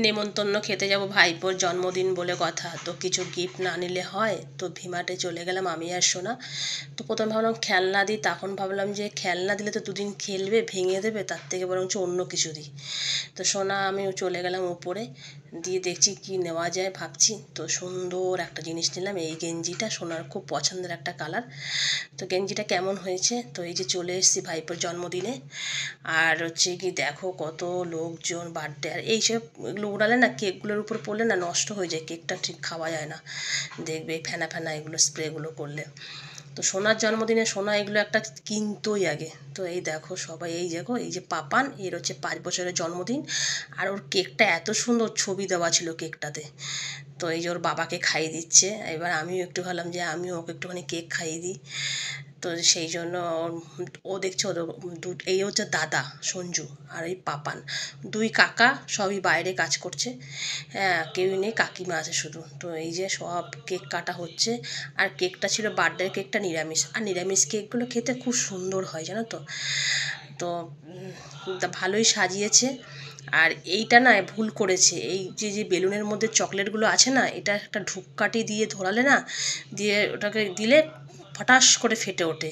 নেমন্তন্ন খেতে যাব, ভাইপোর জন্মদিন বলে কথা, তো কিছু গিফট না নিলে হয়। তো ভিমার্টে চলে গেলাম আমি আর সোনা। তো প্রথমে ভাবলাম খেলনা দিই, তখন ভাবলাম যে খেলনা দিলে তো দুদিন খেলবে, ভেঙে দেবে, তার থেকে বরঞ্চ অন্য কিছু দিই। তো সোনা আমি চলে গেলাম উপরে, দিয়ে দেখছি কি নেওয়া যায় ভাবছি। তো সুন্দর একটা জিনিস নিলাম, এই গেঞ্জিটা সোনার খুব পছন্দের একটা কালার। তো গেঞ্জিটা কেমন হয়েছে, তো এই যে চলে এসেছি ভাইপোর জন্মদিনে। আর হচ্ছে কি দেখো কত লোকজন, বার্থডে, আর এইসব এগুলো উড়ালে না, কেকগুলোর উপর পড়লে না নষ্ট হয়ে যায়, কেকটা ঠিক খাওয়া যায় না, দেখবে ফেনা ফেনা এগুলো স্প্রেগুলো করলে। তো সোনার জন্মদিনে সোনা এগুলো একটা কিনতোই আগে। তো এই দেখো সবাই, এই দেখো এই যে পাপান, এর হচ্ছে 5 বছরের জন্মদিন। আর ওর কেকটা এত সুন্দর ছবি দেওয়া ছিল কেকটাতে। তো এই যে ওর বাবাকে খাইয়ে দিচ্ছে, এবার আমিও একটু ভাবলাম যে আমিও ওকে একটুখানি কেক খাইয়ে দিই। তো সেই জন্য ও দেখছে, এই হচ্ছে দাদা সঞ্জু আর এই পাপান, দুই কাকা, সবই বাইরে কাজ করছে। হ্যাঁ, কেউই নেই, কাকিমা আছে শুধু। তো এই যে সব কেক কাটা হচ্ছে। আর কেকটা ছিল বার্থডে কেকটা নিরামিষ, আর নিরামিষ কেকগুলো খেতে খুব সুন্দর হয় জানো তো। তো ভালোই সাজিয়েছে। আর এইটা না ভুল করেছে, এই যে যে বেলুনের মধ্যে চকলেটগুলো আছে না, এটা একটা ধূপকাঠি দিয়ে ধরালে না, দিয়ে ওটাকে দিলে ফটাস করে ফেটে ওঠে।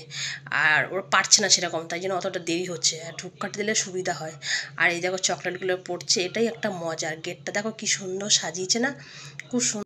আর ওরা পারছে না সেরকম, তাই জন্য অতটা দেরি হচ্ছে। আর ধূপকাঠি দিলে সুবিধা হয়। আর এই দেখো চকলেটগুলো পড়ছে, এটাই একটা মজার। গেটটা দেখো কি সুন্দর সাজিয়েছে না, খুব সুন্দর।